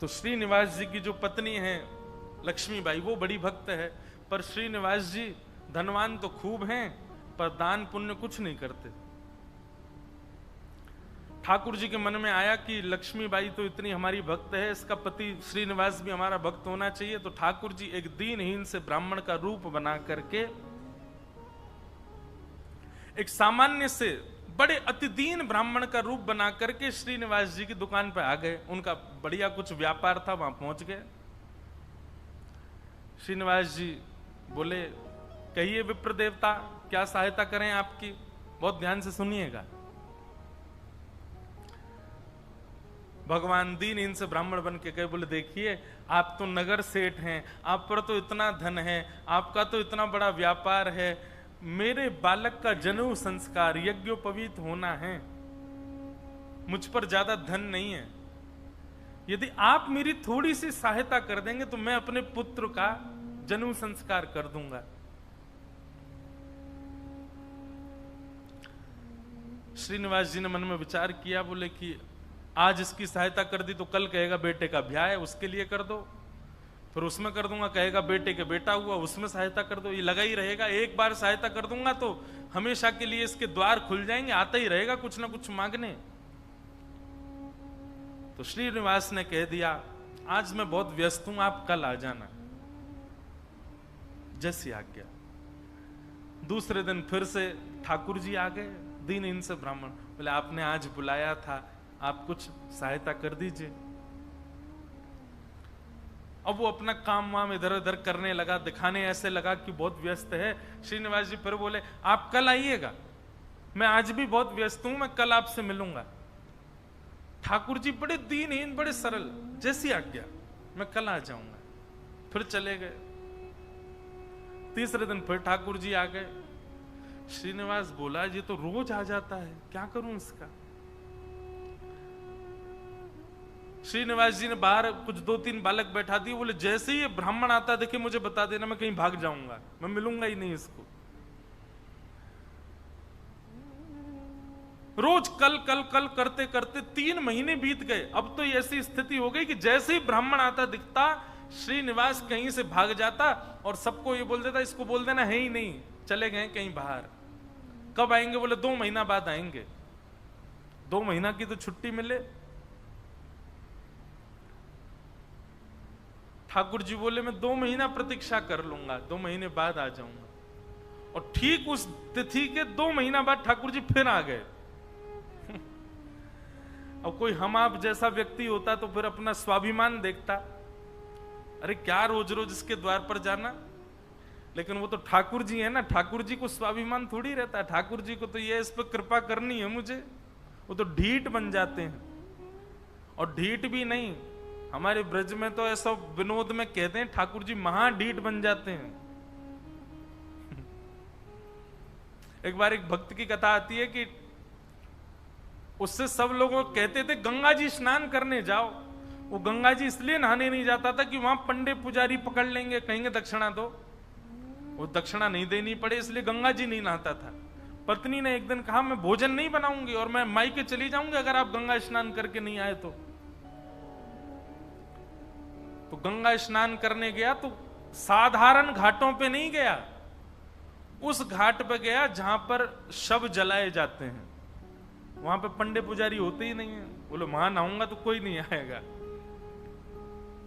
तो श्रीनिवास जी की जो पत्नी है लक्ष्मीबाई, वो बड़ी भक्त है, पर श्रीनिवास जी धनवान तो खूब हैं पर दान पुण्य कुछ नहीं करते। ठाकुर जी के मन में आया कि लक्ष्मीबाई तो इतनी हमारी भक्त है, इसका पति श्रीनिवास भी हमारा भक्त होना चाहिए। तो ठाकुर जी एक दीनहीन से ब्राह्मण का रूप बना करके एक सामान्य से बड़े अतिदीन ब्राह्मण का रूप बना करके श्रीनिवास जी की दुकान पर आ गए। उनका बढ़िया कुछ व्यापार था, वहां पहुंच गए। श्रीनिवास जी बोले, कहिए विप्र देवता, क्या सहायता करें आपकी? बहुत ध्यान से सुनिएगा। भगवान दीनहीन से ब्राह्मण बन के कहे, बोले देखिए आप तो नगर सेठ हैं, आप पर तो इतना धन है, आपका तो इतना बड़ा व्यापार है, मेरे बालक का जनेऊ संस्कार यज्ञोपवीत होना है, मुझ पर ज्यादा धन नहीं है, यदि आप मेरी थोड़ी सी सहायता कर देंगे तो मैं अपने पुत्र का जनेऊ संस्कार कर दूंगा। श्रीनिवास जी ने मन में विचार किया, बोले कि आज इसकी सहायता कर दी तो कल कहेगा बेटे का ब्याह है, उसके लिए कर दो, फिर उसमें कर दूंगा, कहेगा बेटे के बेटा हुआ, उसमें सहायता कर दो, ये लगा ही रहेगा। एक बार सहायता कर दूंगा तो हमेशा के लिए इसके द्वार खुल जाएंगे, आता ही रहेगा कुछ ना कुछ मांगने। तो श्रीनिवास ने कह दिया, आज मैं बहुत व्यस्त हूं, आप कल आ जाना। जैसी आज्ञा। दूसरे दिन फिर से ठाकुर जी आ गए, दीनहीन से ब्राह्मण। बोले आपने आज बुलाया था, आप कुछ सहायता कर दीजिए। अब वो अपना काम वाम इधर उधर करने लगा, दिखाने ऐसे लगा कि बहुत व्यस्त है। श्रीनिवास जी फिर बोले, आप कल आइएगा, मैं आज भी बहुत व्यस्त हूं, मैं कल आपसे मिलूंगा। ठाकुर जी बड़े दीनहीन, बड़े सरल, जैसी आज्ञा, मैं कल आ जाऊंगा। फिर चले गए। तीसरे दिन फिर ठाकुर जी आ गए। श्रीनिवास बोला, ये तो रोज आ जाता है, क्या करूं इसका? श्रीनिवास जी ने बाहर कुछ 2-3 बालक बैठा दिए, बोले जैसे ही ये ब्राह्मण आता देखे मुझे बता देना, मैं कहीं भाग जाऊंगा, मैं मिलूंगा ही नहीं इसको। रोज कल कल कल करते करते 3 महीने बीत गए। अब तो ऐसी स्थिति हो गई कि जैसे ही ब्राह्मण आता दिखता, श्रीनिवास कहीं से भाग जाता और सबको ये बोल देता, इसको बोल देना है ही नहीं, चले गए कहीं बाहर। कब आएंगे? बोले 2 महीना बाद आएंगे। 2 महीना की तो छुट्टी मिले। ठाकुर जी बोले, मैं 2 महीना प्रतीक्षा कर लूंगा, 2 महीने बाद आ जाऊंगा। और ठीक उस तिथि के 2 महीना बाद ठाकुर जी फिर आ गए। अब कोई हम आप जैसा व्यक्ति होता तो फिर अपना स्वाभिमान देखता, अरे क्या रोज रोज इसके द्वार पर जाना। लेकिन वो तो ठाकुर जी है ना, ठाकुर जी को स्वाभिमान थोड़ी रहता है। ठाकुर जी को तो ये इस पर कृपा करनी है मुझे, वो तो ढीठ बन जाते हैं। और ढीठ भी नहीं, हमारे ब्रज में तो ऐसा विनोद में कहते हैं, ठाकुर जी महाढीठ बन जाते हैं। एक बार एक भक्त की कथा आती है कि उससे सब लोग कहते थे गंगा जी स्नान करने जाओ। वो गंगा जी इसलिए नहाने नहीं जाता था कि वहां पंडे पुजारी पकड़ लेंगे, कहेंगे दक्षिणा दो, वो दक्षिणा नहीं देनी पड़े, इसलिए गंगा जी नहीं नहाता था। पत्नी ने एक दिन कहा, मैं भोजन नहीं बनाऊंगी और मैं मायके चली जाऊंगी अगर आप गंगा स्नान करके नहीं आए तो गंगा स्नान करने गया तो साधारण घाटों पे नहीं गया, उस घाट पे गया जहां पर शव जलाए जाते हैं। वहां पे पंडे पुजारी होते ही नहीं है। बोले वहां नहाऊंगा तो कोई नहीं आएगा।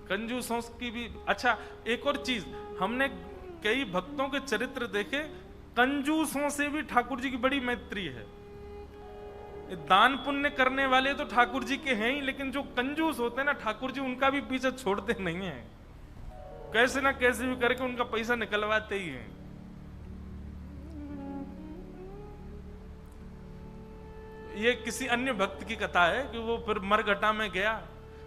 कंजूसों की भी। अच्छा, एक और चीज, हमने कई भक्तों के चरित्र देखे, कंजूसों से भी ठाकुर जी की बड़ी मैत्री है। दान पुण्य करने वाले to ठाकुर जी के हैं ही, लेकिन जो कंजूस होते हैं ना, ठाकुर जी उनका भी पीछे छोड़ते नहीं है, कैसे ना कैसे भी करके उनका पैसा निकलवाते ही हैं। ये किसी अन्य भक्त की कथा है कि वो फिर मरघटा में गया,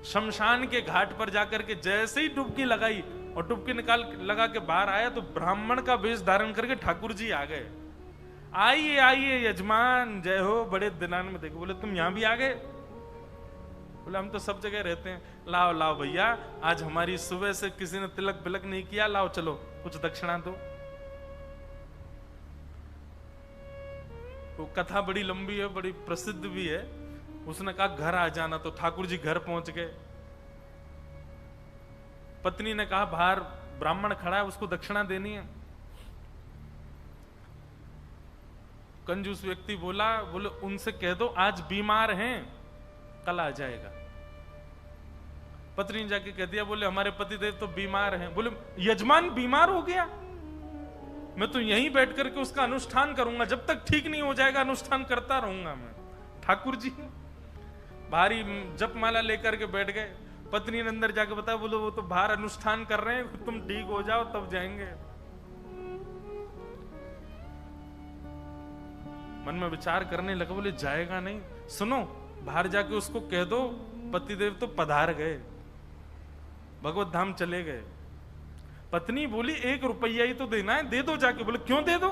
शमशान के घाट पर जाकर के जैसे ही डुबकी लगाई और डुबकी लगा के बाहर आया तो ब्राह्मण का वेश धारण करके ठाकुर जी आ गए। आइए आइए यजमान, जय हो, बड़े दिनान में देखो। बोले तुम यहां भी आ गए? बोले हम तो सब जगह रहते हैं। लाओ लाओ भैया, आज हमारी सुबह से किसी ने तिलक बिलक नहीं किया, लाओ चलो कुछ दक्षिणा दो। वो कथा बड़ी लंबी है, बड़ी प्रसिद्ध भी है। उसने कहा घर आ जाना, तो ठाकुर जी घर पहुंच गए। पत्नी ने कहा बाहर ब्राह्मण खड़ा है, उसको दक्षिणा देनी है। कंजूस व्यक्ति बोले उनसे कह दो आज बीमार हैं, कल आ जाएगा। पत्नी ने जाके कह दिया, बोले हमारे पतिदेव तो बीमार हैं। बोले यजमान बीमार हो गया, मैं तो यहीं बैठ करके उसका अनुष्ठान करूंगा, जब तक ठीक नहीं हो जाएगा अनुष्ठान करता रहूंगा मैं। ठाकुर जी भारी जपमाला लेकर के बैठ गए। पत्नी ने अंदर जाके बताया, बोले वो तो बाहर अनुष्ठान कर रहे हैं, तुम ठीक हो जाओ तब जाएंगे। मन में विचार करने लगा, बोले जाएगा नहीं। सुनो, बाहर जाके उसको कह दो पतिदेव तो पधार गए, भगवत धाम चले गए। पत्नी बोली 1 रुपया ही तो देना है, दे दो जाके। बोले क्यों दे दो,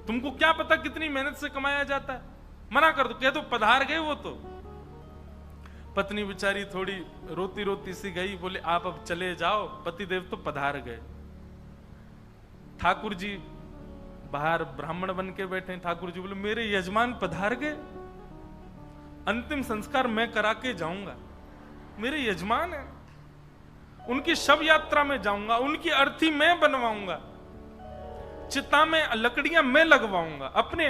तुमको क्या पता कितनी मेहनत से कमाया जाता है, मना कर दो, कह दो पधार गए वो तो। पत्नी बेचारी थोड़ी रोती रोती सी गई, बोले आप अब चले जाओ, पतिदेव तो पधार गए। ठाकुर जी बाहर ब्राह्मण बन के बैठे। ठाकुर जी बोले मेरे यजमान पधार गए, अंतिम संस्कार मैं करा के जाऊंगा, मेरे यजमान है, उनकी शव यात्रा में जाऊंगा, उनकी अर्थी मैं बनवाऊंगा, चिता में लकड़ियां मैं लगवाऊंगा, अपने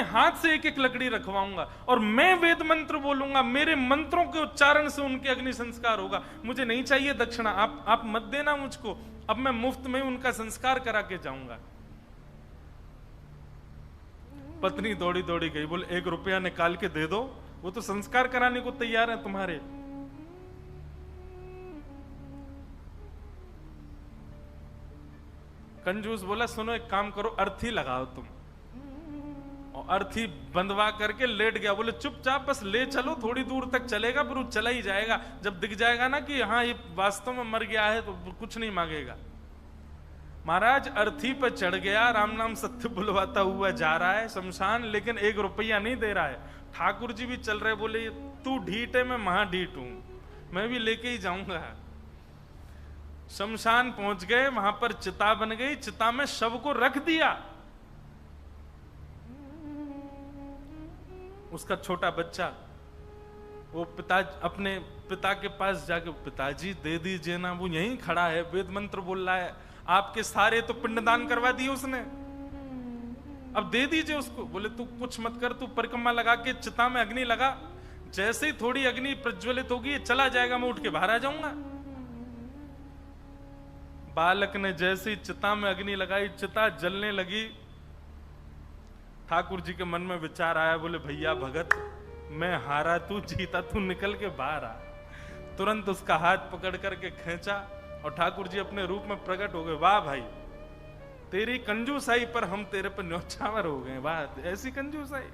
हाथ से एक एक लकड़ी रखवाऊंगा, और मैं वेद मंत्र बोलूंगा, मेरे मंत्रों के उच्चारण से उनके अग्नि संस्कार होगा। मुझे नहीं चाहिए दक्षिणा, आप मत देना मुझको, अब मैं मुफ्त में उनका संस्कार करा के जाऊंगा। पत्नी दौड़ी दौड़ी गई, बोले 1 रुपया निकाल के दे दो, वो तो संस्कार कराने को तैयार है तुम्हारे। कंजूस बोला सुनो एक काम करो, अर्थी लगाओ तुम, और अर्थी बंधवा करके लेट गया। बोले चुपचाप बस ले चलो, थोड़ी दूर तक चलेगा, फिर वो चला ही जाएगा, जब दिख जाएगा ना कि हाँ ये वास्तव में मर गया है तो कुछ नहीं मांगेगा। महाराज अर्थी पर चढ़ गया, राम नाम सत्य बुलवाता हुआ जा रहा है शमशान, लेकिन 1 रुपया नहीं दे रहा है। ठाकुर जी भी चल रहे, बोले तू ढीठ है, मैं महाढीठ हूं, मैं भी लेके ही जाऊंगा। शमशान पहुंच गए, वहां पर चिता बन गई, चिता में शव को रख दिया। उसका छोटा बच्चा वो अपने पिता के पास जाके, पिताजी दे दीजिए ना, वो यहीं खड़ा है, वेद मंत्र बोल रहा है, आपके सारे तो पिंडदान करवा दिए उसने, अब दे दीजिए उसको। बोले तू कुछ मत कर, तू परिक्रमा लगा के चिता में अग्नि लगा, जैसे ही थोड़ी अग्नि प्रज्वलित होगी चला जाएगा, मैं उठ के बाहर आ जाऊंगा। बालक ने जैसे ही चिता में अग्नि लगाई, चिता जलने लगी। ठाकुर जी के मन में विचार आया, बोले भैया भगत, मैं हारा तू जीता, तू निकल के बाहर आ। तुरंत उसका हाथ पकड़ करके खींचा और ठाकुर जी अपने रूप में प्रकट हो गए। वाह भाई, तेरी कंजूसाई पर हम तेरे पर न्यौछावर हो गए, वाह ऐसी कंजूसाई।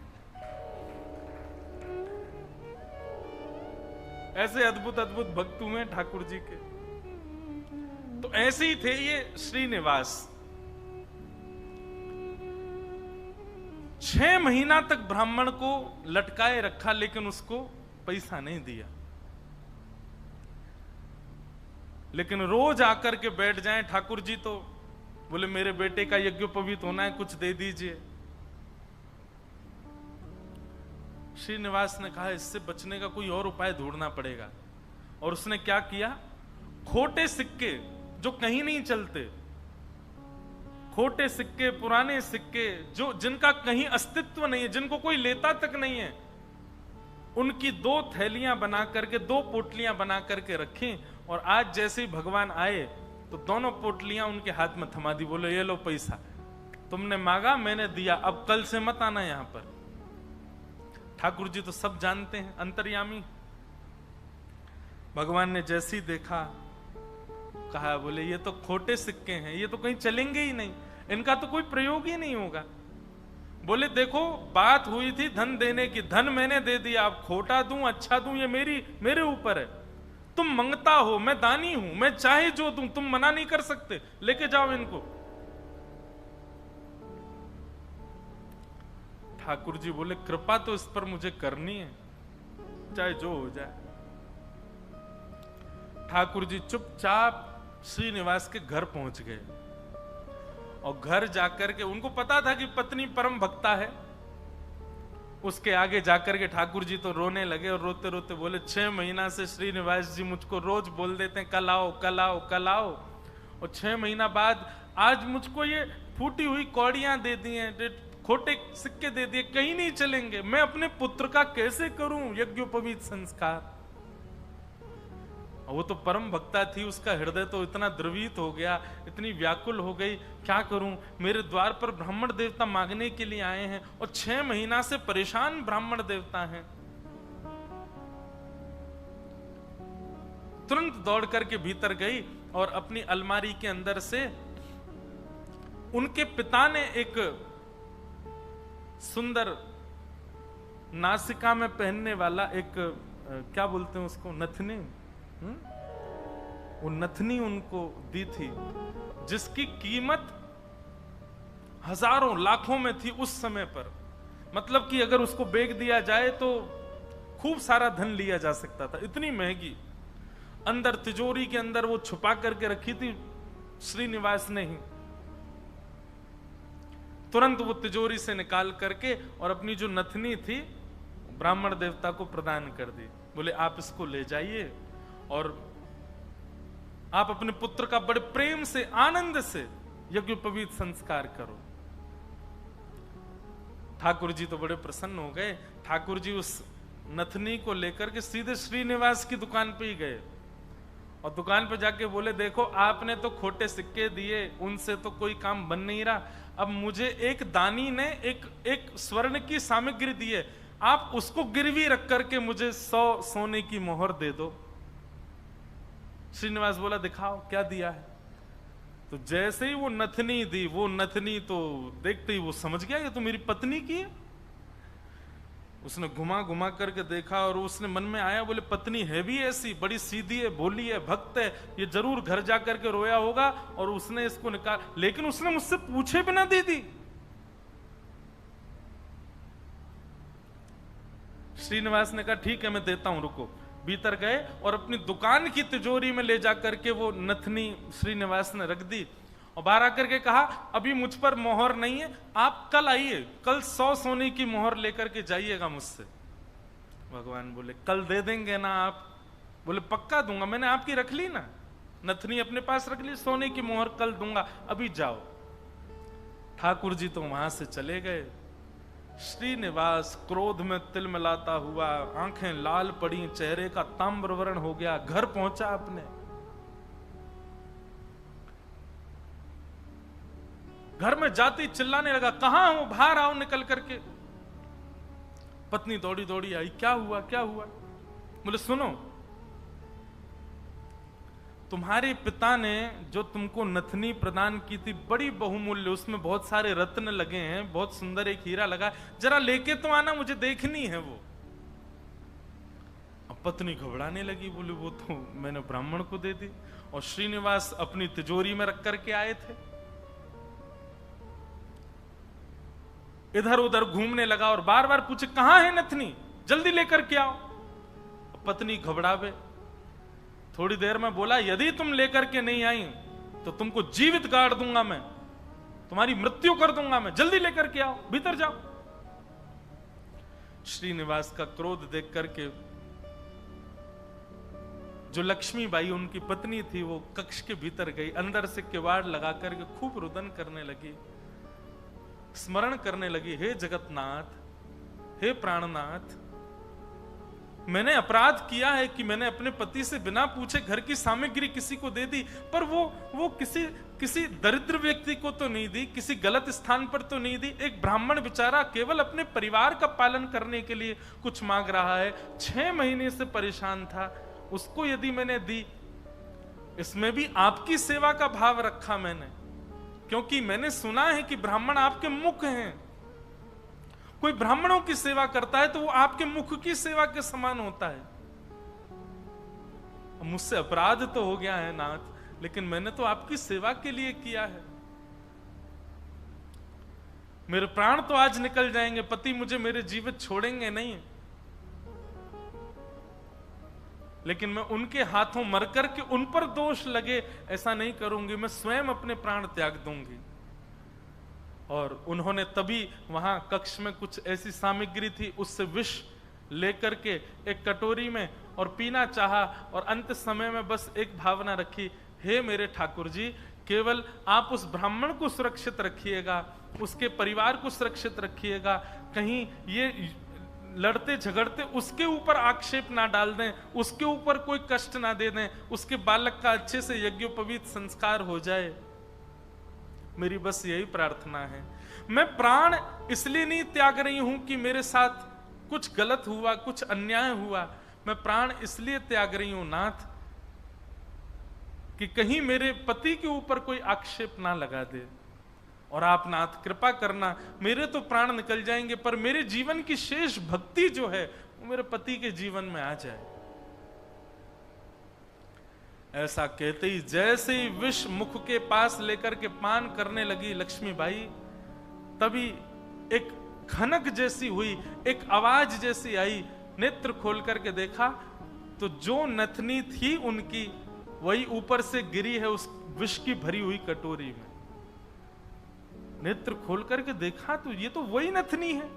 ऐसे अद्भुत अद्भुत भक्त हुए ठाकुर जी के। तो ऐसे ही थे ये श्रीनिवास। 6 महीना तक ब्राह्मण को लटकाए रखा, लेकिन उसको पैसा नहीं दिया। लेकिन रोज आकर के बैठ जाएं ठाकुर जी, तो बोले मेरे बेटे का यज्ञोपवीत होना है, कुछ दे दीजिए। श्रीनिवास ने कहा इससे बचने का कोई और उपाय ढूंढना पड़ेगा। और उसने क्या किया, खोटे सिक्के जो कहीं नहीं चलते, खोटे सिक्के, पुराने सिक्के जो जिनका कहीं अस्तित्व नहीं है, जिनको कोई लेता तक नहीं है, उनकी 2 थैलियां बना करके, 2 पोटलियां बना करके रखी। और आज जैसे ही भगवान आए तो दोनों पोटलियां उनके हाथ में थमा दी। बोले ये लो पैसा, तुमने मांगा मैंने दिया, अब कल से मत आना यहां पर। ठाकुर जी तो सब जानते हैं, अंतर्यामी। भगवान ने जैसे ही देखा, कहा बोले ये तो खोटे सिक्के हैं, ये तो कहीं चलेंगे ही नहीं, इनका तो कोई प्रयोग ही नहीं होगा। बोले देखो बात हुई थी धन देने की, धन मैंने दे दिया, अब खोटा दूं अच्छा दूं ये मेरे ऊपर है। तुम मंगता हो, मैं दानी हूं, मैं चाहे जो दूं, तुम मना नहीं कर सकते, लेके जाओ इनको। ठाकुर जी बोले कृपा तो इस पर मुझे करनी है, चाहे जो हो जाए। ठाकुर जी चुपचाप श्रीनिवास के घर पहुंच गए। और घर जाकर के उनको पता था कि पत्नी परम भक्ता है, उसके आगे जाकर के ठाकुर जी तो रोने लगे और रोते रोते बोले 6 महीना से श्रीनिवास जी मुझको रोज बोल देते हैं कल आओ कल आओ कल आओ, और 6 महीना बाद आज मुझको ये फूटी हुई कौड़ियां दे दी हैं, खोटे सिक्के दे दिए, कहीं नहीं चलेंगे, मैं अपने पुत्र का कैसे करूं यज्ञोपवीत संस्कार। वो तो परम भक्ता थी, उसका हृदय तो इतना द्रवित हो गया, इतनी व्याकुल हो गई, क्या करूं, मेरे द्वार पर ब्राह्मण देवता मांगने के लिए आए हैं और 6 महीना से परेशान ब्राह्मण देवता हैं। तुरंत दौड़ करके भीतर गई और अपनी अलमारी के अंदर से उनके पिता ने एक सुंदर नासिका में पहनने वाला एक क्या बोलते हैं उसको, नथनी, वो नथनी उनको दी थी जिसकी कीमत हजारों लाखों में थी उस समय पर। मतलब कि अगर उसको बेच दिया जाए तो खूब सारा धन लिया जा सकता था, इतनी महंगी। अंदर तिजोरी के अंदर वो छुपा करके रखी थी श्रीनिवास ने ही। तुरंत वो तिजोरी से निकाल करके और अपनी जो नथनी थी ब्राह्मण देवता को प्रदान कर दी। बोले आप इसको ले जाइए और आप अपने पुत्र का बड़े प्रेम से आनंद से यज्ञोपवीत संस्कार करो। ठाकुर जी तो बड़े प्रसन्न हो गए। ठाकुर जी उस नथनी को लेकर के सीधे श्रीनिवास की दुकान पे ही गए और दुकान पे जाके बोले देखो आपने तो खोटे सिक्के दिए, उनसे तो कोई काम बन नहीं रहा, अब मुझे एक दानी ने एक स्वर्ण की सामग्री दी है, आप उसको गिरवी रख करके मुझे 100 सोने की मोहर दे दो। श्रीनिवास बोला दिखाओ क्या दिया है। तो जैसे ही वो नथनी दी, वो नथनी तो देखते ही वो समझ गया ये तो मेरी पत्नी की है। उसने घुमा घुमा करके देखा और उसने मन में आया, बोले पत्नी है भी ऐसी, बड़ी सीधी है, भोली है, भक्त है, ये जरूर घर जा करके रोया होगा और उसने इसको निकाल, लेकिन उसने मुझसे पूछे बिना दे दी। श्रीनिवास ने कहा ठीक है मैं देता हूं, रुको। भीतर गए और अपनी दुकान की तिजोरी में ले जा करके वो नथनी श्रीनिवास ने रख दी और बाहर आकर के कहा अभी मुझ पर मोहर नहीं है, आप कल आइए, कल 100 सोने की मोहर लेकर के जाइएगा मुझसे। भगवान बोले कल दे देंगे ना आप? बोले पक्का दूंगा, मैंने आपकी रख ली ना, नथनी अपने पास रख ली, सोने की मोहर कल दूंगा, अभी जाओ। ठाकुर जी तो वहां से चले गए। श्रीनिवास क्रोध में तिलमिलाता हुआ, आंखें लाल पड़ी, चेहरे का ताम्रवर्ण हो गया, घर पहुंचा अपने। घर में जाती चिल्लाने लगा कहां हो, बाहर आओ निकल करके। पत्नी दौड़ी दौड़ी आई, क्या हुआ क्या हुआ? बोले सुनो, तुम्हारे पिता ने जो तुमको नथनी प्रदान की थी बड़ी बहुमूल्य, उसमें बहुत सारे रत्न लगे हैं, बहुत सुंदर एक हीरा लगा, जरा लेके तो आना, मुझे देखनी है वो। अब पत्नी घबराने लगी, बोली वो तो मैंने ब्राह्मण को दे दी और श्रीनिवास अपनी तिजोरी में रख करके आए थे। इधर उधर घूमने लगा और बार बार पूछे कहां है नथनी, जल्दी लेकर के आओ। पत्नी घबरावे, थोड़ी देर में बोला यदि तुम लेकर के नहीं आई तो तुमको जीवित गाड़ दूंगा मैं, तुम्हारी मृत्यु कर दूंगा मैं, जल्दी लेकर के आओ, भीतर जाओ। श्रीनिवास का क्रोध देख करके जो लक्ष्मीबाई उनकी पत्नी थी वो कक्ष के भीतर गई, अंदर से किवाड़ लगा करके खूब रुदन करने लगी, स्मरण करने लगी, हे जगतनाथ, हे प्राणनाथ, मैंने अपराध किया है कि मैंने अपने पति से बिना पूछे घर की सामग्री किसी को दे दी, पर वो किसी दरिद्र व्यक्ति को तो नहीं दी, किसी गलत स्थान पर तो नहीं दी। एक ब्राह्मण बेचारा केवल अपने परिवार का पालन करने के लिए कुछ मांग रहा है, 6 महीने से परेशान था, उसको यदि मैंने दी, इसमें भी आपकी सेवा का भाव रखा मैंने, क्योंकि मैंने सुना है कि ब्राह्मण आपके मुख हैं, कोई ब्राह्मणों की सेवा करता है तो वो आपके मुख की सेवा के समान होता है। मुझसे अपराध तो हो गया है नाथ, लेकिन मैंने तो आपकी सेवा के लिए किया है। मेरे प्राण तो आज निकल जाएंगे, पति मुझे मेरे जीवित छोड़ेंगे नहीं, लेकिन मैं उनके हाथों मर करके उन पर दोष लगे ऐसा नहीं करूंगी, मैं स्वयं अपने प्राण त्याग दूंगी। और उन्होंने तभी वहां कक्ष में कुछ ऐसी सामग्री थी, उससे विष लेकर के एक कटोरी में और पीना चाहा, और अंत समय में बस एक भावना रखी, हे मेरे ठाकुर जी, केवल आप उस ब्राह्मण को सुरक्षित रखिएगा, उसके परिवार को सुरक्षित रखिएगा, कहीं ये लड़ते झगड़ते उसके ऊपर आक्षेप ना डाल दें, उसके ऊपर कोई कष्ट ना दे दें, उसके बालक का अच्छे से यज्ञोपवीत संस्कार हो जाए। मेरी बस यही प्रार्थना है। मैं प्राण इसलिए नहीं त्याग रही हूं कि मेरे साथ कुछ गलत हुआ, कुछ अन्याय हुआ, मैं प्राण इसलिए त्याग रही हूं नाथ कि कहीं मेरे पति के ऊपर कोई आक्षेप ना लगा दे, और आप नाथ कृपा करना, मेरे तो प्राण निकल जाएंगे पर मेरे जीवन की शेष भक्ति जो है वो मेरे पति के जीवन में आ जाए। ऐसा कहते ही जैसे ही विष मुख के पास लेकर के पान करने लगी लक्ष्मीबाई, तभी एक खनक जैसी हुई, एक आवाज जैसी आई। नेत्र खोल करके देखा तो जो नथनी थी उनकी वही ऊपर से गिरी है उस विष की भरी हुई कटोरी में। नेत्र खोल करके देखा तो ये तो वही नथनी है,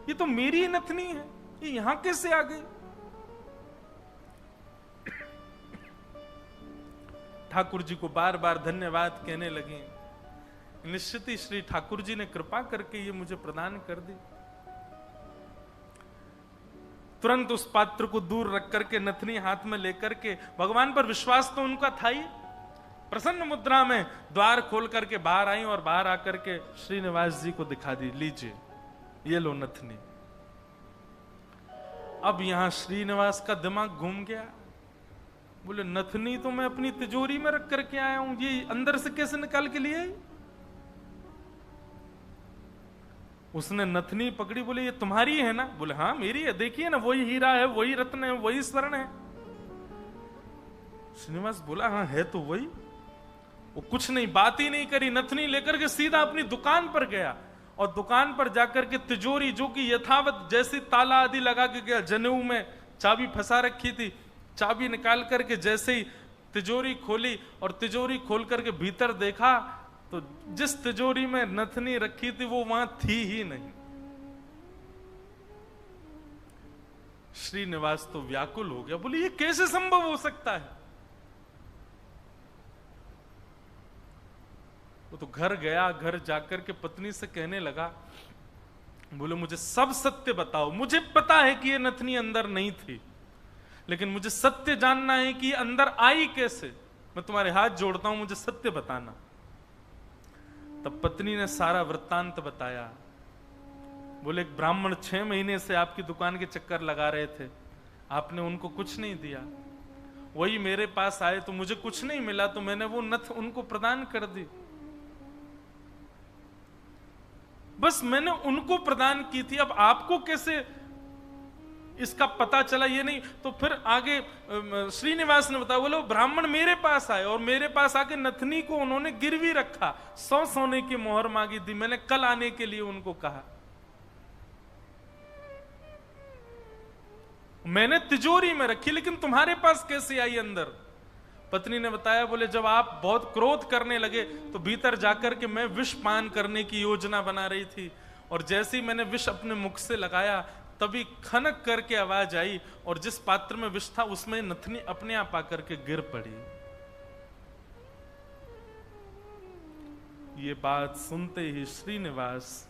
ये तो मेरी ही नथनी है, ये यहां कैसे आ गई? ठाकुर जी को बार बार धन्यवाद कहने लगे। निश्चित ही श्री ठाकुर जी ने कृपा करके ये मुझे प्रदान कर दी। तुरंत उस पात्र को दूर रख करके नथनी हाथ में लेकर के, भगवान पर विश्वास तो उनका था ही, प्रसन्न मुद्रा में द्वार खोल करके बाहर आई और बाहर आकर के श्रीनिवास जी को दिखा दी, लीजिए ये लो नथनी। अब यहां श्रीनिवास का दिमाग घूम गया, बोले नथनी तो मैं अपनी तिजोरी में रख करके आया हूं, ये अंदर से कैसे निकाल के लिए? उसने नथनी पकड़ी, बोले ये तुम्हारी है ना? बोले हाँ मेरी है, देखिए ना वही हीरा है, वही रत्न है, वही स्वर्ण है। श्रीनिवास बोला हाँ है तो वही। वो कुछ नहीं, बात ही नहीं करी, नथनी लेकर के सीधा अपनी दुकान पर गया और दुकान पर जाकर के तिजोरी जो कि यथावत जैसी ताला आदि लगा के गया, जनेऊ में चाबी फंसा रखी थी, चाबी निकाल करके जैसे ही तिजोरी खोली और तिजोरी खोल करके भीतर देखा तो जिस तिजोरी में नथनी रखी थी वो वहां थी ही नहीं। श्रीनिवास तो व्याकुल हो गया, बोले ये कैसे संभव हो सकता है? वो तो घर गया, घर जाकर के पत्नी से कहने लगा, बोले मुझे सब सत्य बताओ, मुझे पता है कि ये नथनी अंदर नहीं थी, लेकिन मुझे सत्य जानना है कि अंदर आई कैसे। मैं तुम्हारे हाथ जोड़ता हूं, मुझे सत्य बताना। तब पत्नी ने सारा वृत्तांत बताया। बोले एक ब्राह्मण 6 महीने से आपकी दुकान के चक्कर लगा रहे थे, आपने उनको कुछ नहीं दिया, वही मेरे पास आए तो मुझे कुछ नहीं मिला तो मैंने वो नथ उनको प्रदान कर दी, बस मैंने उनको प्रदान की थी। अब आपको कैसे इसका पता चला ये नहीं। तो फिर आगे श्रीनिवास ने बताया, बोलो ब्राह्मण मेरे पास आए और मेरे पास आके नथनी को उन्होंने गिरवी रखा, 100 सोने की मोहर मांगी थी, मैंने कल आने के लिए उनको कहा, मैंने तिजोरी में रखी, लेकिन तुम्हारे पास कैसे आई अंदर? पत्नी ने बताया, बोले जब आप बहुत क्रोध करने लगे तो भीतर जाकर के मैं विष पान करने की योजना बना रही थी, और जैसे ही मैंने विष अपने मुख से लगाया तभी खनक करके आवाज आई और जिस पात्र में विष था उसमें नथनी अपने आप आकर के गिर पड़ी। ये बात सुनते ही श्रीनिवास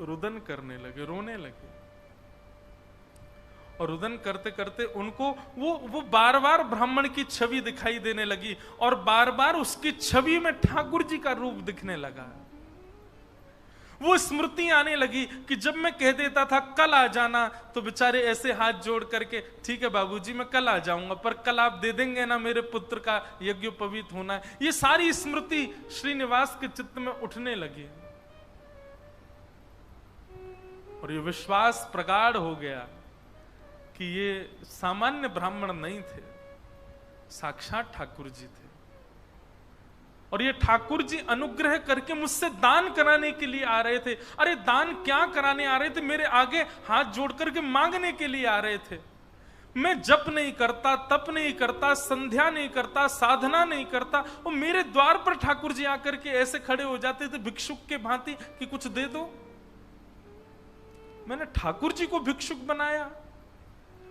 रुदन करने लगे, रोने लगे, और रुदन करते करते उनको वो बार बार ब्राह्मण की छवि दिखाई देने लगी और बार बार उसकी छवि में ठाकुर जी का रूप दिखने लगा। वो स्मृति आने लगी कि जब मैं कह देता था कल आ जाना तो बेचारे ऐसे हाथ जोड़ करके, ठीक है बाबूजी मैं कल आ जाऊंगा, पर कल आप दे देंगे ना मेरे पुत्र का यज्ञोपवीत होना है। ये सारी स्मृति श्रीनिवास के चित्त में उठने लगी और ये विश्वास प्रगाढ़ हो गया कि ये सामान्य ब्राह्मण नहीं थे, साक्षात ठाकुर जी थे, और ये ठाकुर जी अनुग्रह करके मुझसे दान कराने के लिए आ रहे थे। अरे दान क्या कराने आ रहे थे, मेरे आगे हाथ जोड़ करके मांगने के लिए आ रहे थे। मैं जप नहीं करता, तप नहीं करता, संध्या नहीं करता, साधना नहीं करता, वो मेरे द्वार पर ठाकुर जी आकर के ऐसे खड़े हो जाते थे भिक्षुक के भांति कि कुछ दे दो। मैंने ठाकुर जी को भिक्षुक बनाया,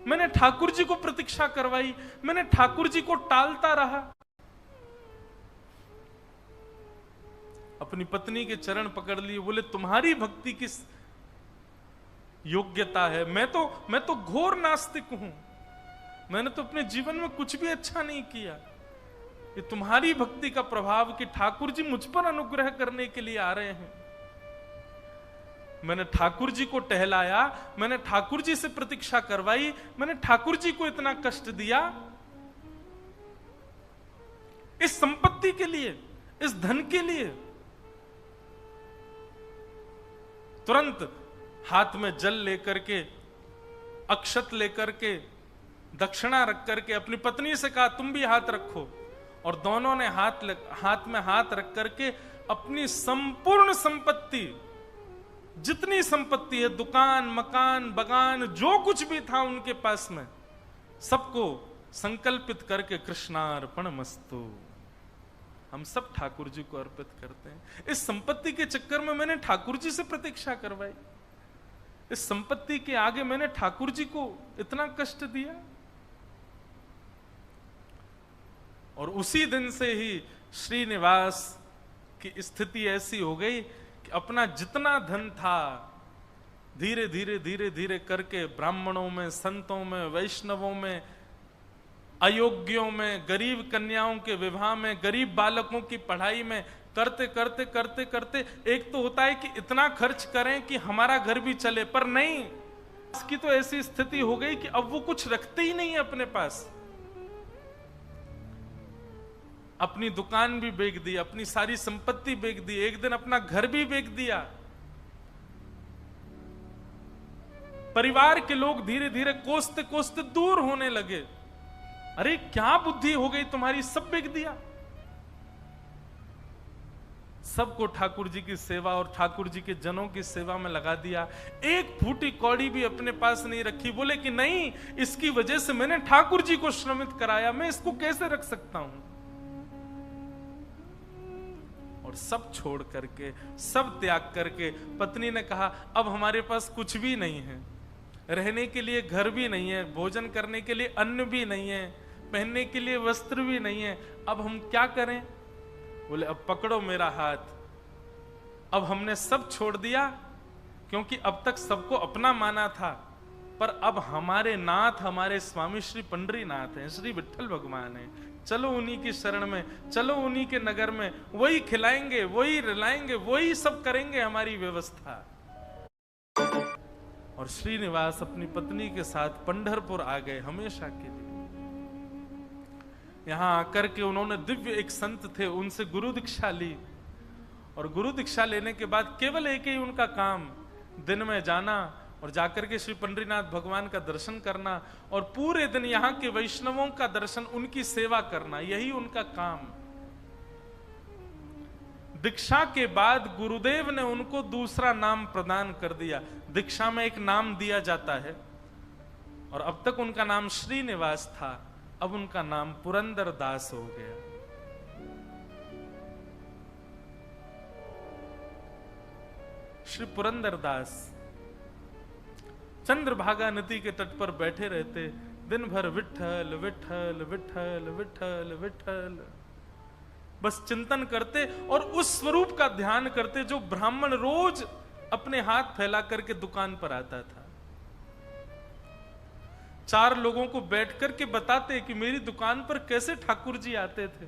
मैंने ठाकुर जी को प्रतीक्षा करवाई, मैंने ठाकुर जी को टालता रहा। अपनी पत्नी के चरण पकड़ लिए, बोले तुम्हारी भक्ति किस योग्यता है? मैं तो घोर नास्तिक हूं, मैंने तो अपने जीवन में कुछ भी अच्छा नहीं किया। ये तुम्हारी भक्ति का प्रभाव कि ठाकुर जी मुझ पर अनुग्रह करने के लिए आ रहे हैं। मैंने ठाकुर जी को टहलाया, मैंने ठाकुर जी से प्रतीक्षा करवाई, मैंने ठाकुर जी को इतना कष्ट दिया इस संपत्ति के लिए, इस धन के लिए। तुरंत हाथ में जल लेकर के, अक्षत लेकर के, दक्षिणा रख करके अपनी पत्नी से कहा तुम भी हाथ रखो, और दोनों ने हाथ में हाथ रख करके अपनी संपूर्ण संपत्ति, जितनी संपत्ति है, दुकान, मकान, बगान, जो कुछ भी था उनके पास में, सबको संकल्पित करके कृष्णार्पणमस्तु, हम सब ठाकुर जी को अर्पित करते हैं। इस संपत्ति के चक्कर में मैंने ठाकुर जी से प्रतीक्षा करवाई, इस संपत्ति के आगे मैंने ठाकुर जी को इतना कष्ट दिया। और उसी दिन से ही श्रीनिवास की स्थिति ऐसी हो गई कि अपना जितना धन था धीरे धीरे धीरे धीरे करके ब्राह्मणों में, संतों में, वैष्णवों में, अयोग्यों में, गरीब कन्याओं के विवाह में, गरीब बालकों की पढ़ाई में करते करते करते करते एक तो होता है कि इतना खर्च करें कि हमारा घर भी चले, पर नहीं, इसकी तो ऐसी स्थिति हो गई कि अब वो कुछ रखते ही नहीं है अपने पास। अपनी दुकान भी बेच दी, अपनी सारी संपत्ति बेच दी, एक दिन अपना घर भी बेच दिया। परिवार के लोग धीरे धीरे कोसते कोसते दूर होने लगे। अरे क्या बुद्धि हो गई तुम्हारी, सब बेच दिया। सबको ठाकुर जी की सेवा और ठाकुर जी के जनों की सेवा में लगा दिया। एक फूटी कौड़ी भी अपने पास नहीं रखी। बोले कि नहीं, इसकी वजह से मैंने ठाकुर जी को श्रमित कराया, मैं इसको कैसे रख सकता हूं। और सब छोड़ करके, सब त्याग करके पत्नी ने कहा अब हमारे पास कुछ भी नहीं है, रहने के लिए घर भी नहीं है, भोजन करने के लिए अन्न भी नहीं है, पहनने के लिए वस्त्र भी नहीं है, अब हम क्या करें। बोले अब पकड़ो मेरा हाथ, अब हमने सब छोड़ दिया, क्योंकि अब तक सबको अपना माना था, पर अब हमारे नाथ, हमारे स्वामी श्री पंडरीनाथ हैं, श्री विठ्ठल भगवान हैं, चलो उन्हीं की शरण में, चलो उन्हीं के नगर में, वही खिलाएंगे, वही रिलाएंगे, वही सब करेंगे हमारी व्यवस्था। और श्रीनिवास अपनी पत्नी के साथ पंढरपुर आ गए हमेशा के लिए। यहां आकर के उन्होंने दिव्य एक संत थे, उनसे गुरु दीक्षा ली, और गुरु दीक्षा लेने के बाद केवल एक ही उनका काम, दिन में जाना और जाकर के श्री पंडरीनाथ भगवान का दर्शन करना, और पूरे दिन यहाँ के वैष्णवों का दर्शन, उनकी सेवा करना, यही उनका काम। दीक्षा के बाद गुरुदेव ने उनको दूसरा नाम प्रदान कर दिया। दीक्षा में एक नाम दिया जाता है, और अब तक उनका नाम श्रीनिवास था, अब उनका नाम पुरंदर दास हो गया। श्री पुरंदर दास चंद्रभागा नदी के तट पर बैठे रहते, दिन भर विठ्ठल विठ्ठल विठ्ठल विठ्ठल विठ्ठल बस चिंतन करते, और उस स्वरूप का ध्यान करते जो ब्राह्मण रोज अपने हाथ फैला करके दुकान पर आता था। चार लोगों को बैठ करके बताते कि मेरी दुकान पर कैसे ठाकुर जी आते थे,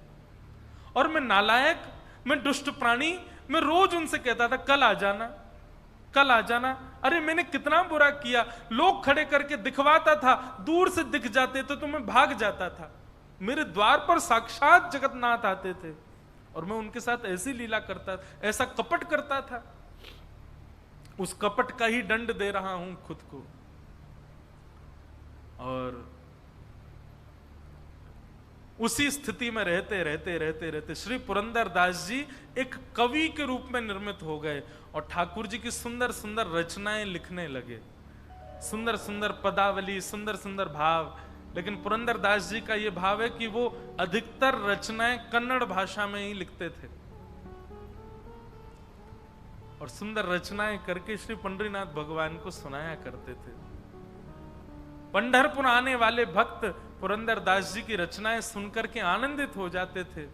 और मैं नालायक, मैं दुष्ट प्राणी, मैं रोज उनसे कहता था कल आ जाना, कल आ जाना। अरे मैंने कितना बुरा किया, लोग खड़े करके दिखवाता था, दूर से दिख जाते तो मैं भाग जाता था। मेरे द्वार पर साक्षात जगन्नाथ आते थे, और मैं उनके साथ ऐसी लीला करता, ऐसा कपट करता था। उस कपट का ही दंड दे रहा हूं खुद को। और उसी स्थिति में रहते रहते रहते रहते श्री पुरंदर दास जी एक कवि के रूप में निर्मित हो गए, और ठाकुर जी की सुंदर सुंदर रचनाएं लिखने लगे। सुंदर सुंदर पदावली, सुंदर सुंदर भाव। लेकिन पुरंदरदास जी का यह भाव है कि वो अधिकतर रचनाएं कन्नड़ भाषा में ही लिखते थे और सुंदर रचनाएं करके श्री पंढरीनाथ भगवान को सुनाया करते थे। पंढरपुर आने वाले भक्त पुरंदरदास जी की रचनाएं सुनकर के आनंदित हो जाते थे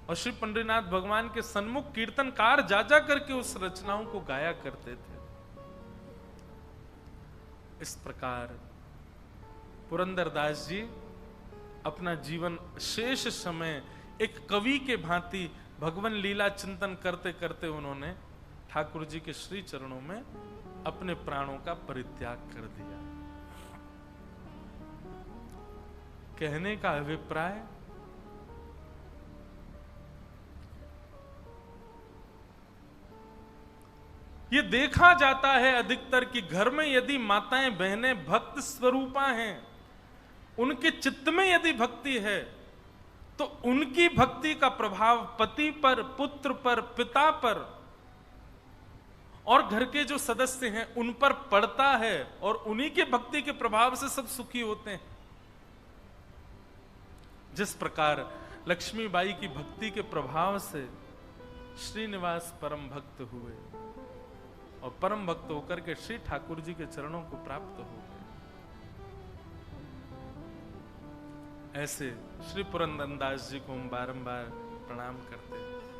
और श्री पंढरीनाथ भगवान के सन्मुख कीर्तनकार जा जा करके उस रचनाओं को गाया करते थे। इस प्रकार पुरंदरदास जी अपना जीवन शेष समय एक कवि के भांति भगवान लीला चिंतन करते करते उन्होंने ठाकुर जी के श्री चरणों में अपने प्राणों का परित्याग कर दिया। कहने का अभिप्राय, ये देखा जाता है अधिकतर कि घर में यदि माताएं बहनें भक्त स्वरूपा हैं, उनके चित्त में यदि भक्ति है तो उनकी भक्ति का प्रभाव पति पर, पुत्र पर, पिता पर और घर के जो सदस्य हैं उन पर पड़ता है और उन्हीं के भक्ति के प्रभाव से सब सुखी होते हैं। जिस प्रकार लक्ष्मीबाई की भक्ति के प्रभाव से श्रीनिवास परम भक्त हुए और परम भक्त होकर के श्री ठाकुर जी के चरणों को प्राप्त हो गए, ऐसे श्री पुरंदरदास जी को हम बारंबार प्रणाम करते हैं।